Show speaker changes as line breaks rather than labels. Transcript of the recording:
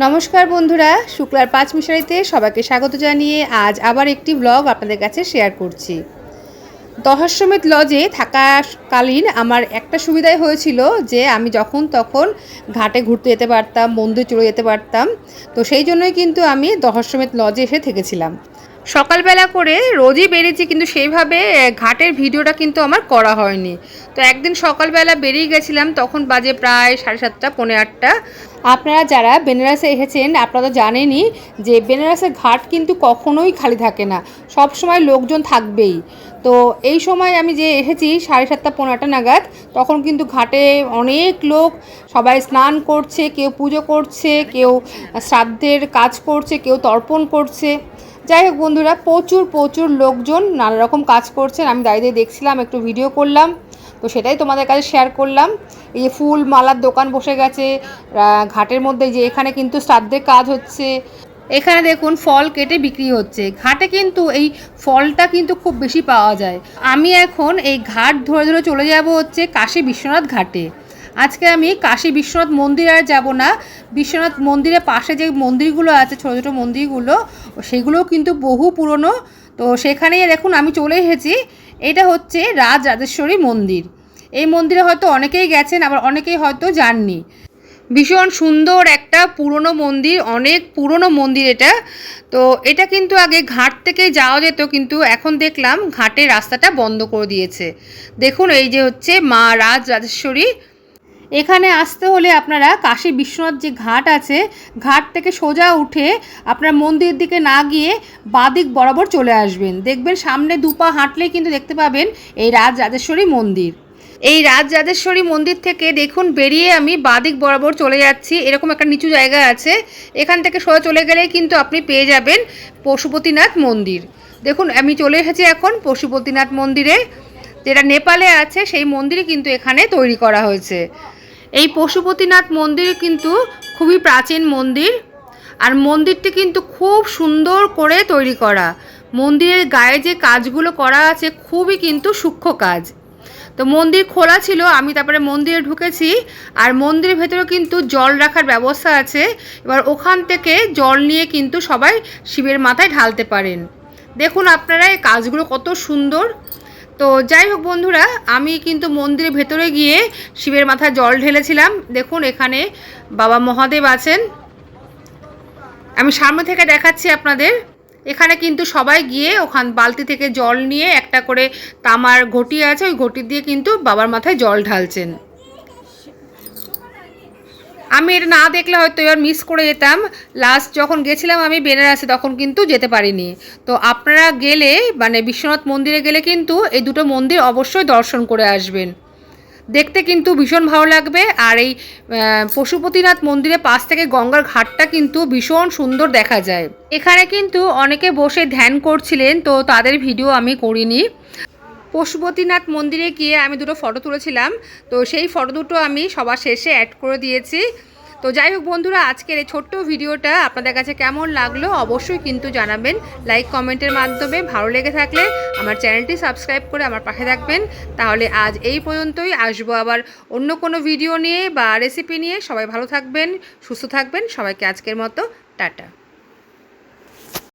নমস্কার বন্ধুরা, শুক্লার পাঁচ মিশারিতে সবাইকে স্বাগত জানিয়ে আজ আবার একটি ব্লগ আপনাদের কাছে শেয়ার করছি। দশাশ্বমেধ লজে থাকাকালীন আমার একটা সুবিধাই হয়েছিল যে আমি যখন তখন ঘাটে ঘুরতে যেতে পারতাম, মন্দিরে চলে যেতে পারতাম। তো সেই জন্যই কিন্তু আমি দশাশ্বমেধ লজে এসে থেকেছিলাম। সকালবেলা করে রোজই বেরিয়েছি, কিন্তু সেইভাবে ঘাটের ভিডিওটা কিন্তু আমার করা হয়নি। তো একদিন সকালবেলা বেরিয়ে গেছিলাম, তখন বাজে প্রায় 7:30 পৌনে 8টা। আপনারা যারা বেনারসে এসেছেন আপনারা জানেনই যে বেনারসের ঘাট কিন্তু কখনোই খালি থাকে না, সব সময় লোকজন থাকবেই। তো এই সময় আমি যে এসেছি 7:30 পৌনে 8টা নাগাদ, তখন কিন্তু ঘাটে অনেক লোক, সবাই স্নান করছে, কেউ পুজো করছে, কেউ শ্রাদ্ধের কাজ করছে, কেউ তর্পণ করছে। যাই হোক বন্ধুরা, প্রচুর লোকজন নানা রকম কাজ করছেন। আমি দাঁড়িয়ে দেখছিলাম, একটু ভিডিও করলাম, তো সেটাই তোমাদের কাছে শেয়ার করলাম। এই যে ফুল মালার দোকান বসে গেছে ঘাটের মধ্যে, যে এখানে কিন্তু শ্রাদ্ধের কাজ হচ্ছে। এখানে দেখুন ফল কেটে বিক্রি হচ্ছে। ঘাটে কিন্তু এই ফলটা কিন্তু খুব বেশি পাওয়া যায়। আমি এখন এই ঘাট ধরে ধরে চলে যাব হচ্ছে কাশী বিশ্বনাথ ঘাটে। আজকে আমি কাশী বিশ্বনাথ মন্দির আর যাব না, বিশ্বনাথ মন্দিরের পাশে যে মন্দিরগুলো আছে, ছোটো ছোটো মন্দিরগুলো, সেগুলোও কিন্তু বহু পুরনো। তো সেখানেই দেখুন আমি চলে এসেছি। এটা হচ্ছে রাজরাজেশ্বরী মন্দির। এই মন্দিরে হয়তো অনেকেই গেছেন, আবার অনেকেই হয়তো যাননি। ভীষণ সুন্দর একটা পুরনো মন্দির, অনেক পুরনো মন্দির এটা। তো এটা কিন্তু আগে ঘাট থেকে যাওয়া যেত, কিন্তু এখন দেখলাম ঘাটের রাস্তাটা বন্ধ করে দিয়েছে। দেখুন এই যে হচ্ছে মা রাজরাজেশ্বরী। এখানে আসতে হলে আপনারা কাশী বিশ্বনাথ যে ঘাট আছে, ঘাট থেকে সোজা উঠে আপনার মন্দিরের দিকে না গিয়ে বাঁদিক বরাবর চলে আসবেন। দেখবেন সামনে দুপা হাঁটলেই কিন্তু দেখতে পাবেন এই রাজরাজেশ্বরী মন্দির। এই রাজরাজেশ্বরী মন্দির থেকে দেখুন বেরিয়ে আমি বাঁদিক বরাবর চলে যাচ্ছি। এরকম একটা নিচু জায়গা আছে, এখান থেকে সোজা চলে গেলেই কিন্তু আপনি পেয়ে যাবেন পশুপতিনাথ মন্দির। দেখুন আমি চলে এসেছি এখন পশুপতিনাথ মন্দিরে, যেটা নেপালে আছে। সেই মন্দিরই কিন্তু এখানে তৈরি করা হয়েছে। এই পশুপতিনাথ মন্দির কিন্তু খুবই প্রাচীন মন্দির, আর মন্দিরটি কিন্তু খুব সুন্দর করে তৈরি করা। মন্দিরের গায়ে যে কাজগুলো করা আছে খুবই কিন্তু সূক্ষ্ম কাজ। তো মন্দির খোলা ছিল, আমি তারপরে মন্দিরে ঢুকেছি। আর মন্দিরের ভেতরে কিন্তু জল রাখার ব্যবস্থা আছে। এবার ওখান থেকে জল নিয়ে কিন্তু সবাই শিবের মাথায় ঢালতে পারেন। দেখুন আপনারা এই কাজগুলো কত সুন্দর। তো যাই হোক বন্ধুরা, আমি কিন্তু মন্দিরের ভেতরে গিয়ে শিবের মাথায় জল ঢেলেছিলাম। দেখুন এখানে বাবা মহাদেব আছেন, আমি সামনে থেকে দেখাচ্ছি আপনাদের। এখানে কিন্তু সবাই গিয়ে ওখান বালতি থেকে জল নিয়ে একটা করে তামার ঘটি আছে, ওই ঘটি দিয়ে কিন্তু বাবার মাথায় জল ঢালছেন। আমি এটা না দেখলে হয়তো এবার মিস করে যেতাম। লাস্ট যখন গেছিলাম আমি বেনারসে, তখন কিন্তু যেতে পারিনি। তো আপনারা গেলে মানে বিশ্বনাথ মন্দিরে গেলে কিন্তু এই দুটো মন্দির অবশ্যই দর্শন করে আসবেন। দেখতে কিন্তু ভীষণ ভালো লাগবে। আর এই পশুপতিনাথ মন্দিরের পাশ থেকে গঙ্গার ঘাটটা কিন্তু ভীষণ সুন্দর দেখা যায়। এখানে কিন্তু অনেকে বসে ধ্যান করছিলেন, তো তাদের ভিডিও আমি করিনি। পশুপতিনাথ মন্দিরে গিয়ে আমি দুটো ফটো তুলেছিলাম, তো সেই ফটো দুটো আমি সবার শেষে অ্যাড করে দিয়েছি। তো যাই হোক বন্ধুরা, আজকের এই ছোট্ট ভিডিওটা আপনাদের কাছে কেমন লাগলো অবশ্যই কিন্তু জানাবেন লাইক কমেন্টের মাধ্যমে। ভালো লেগে থাকলে আমার চ্যানেলটি সাবস্ক্রাইব করে আমার পাশে থাকবেন। তাহলে আজ এই পর্যন্তই, আসবো আবার অন্য কোনো ভিডিও নিয়ে বা রেসিপি নিয়ে। সবাই ভালো থাকবেন, সুস্থ থাকবেন। সবাইকে আজকের মতো টাটা।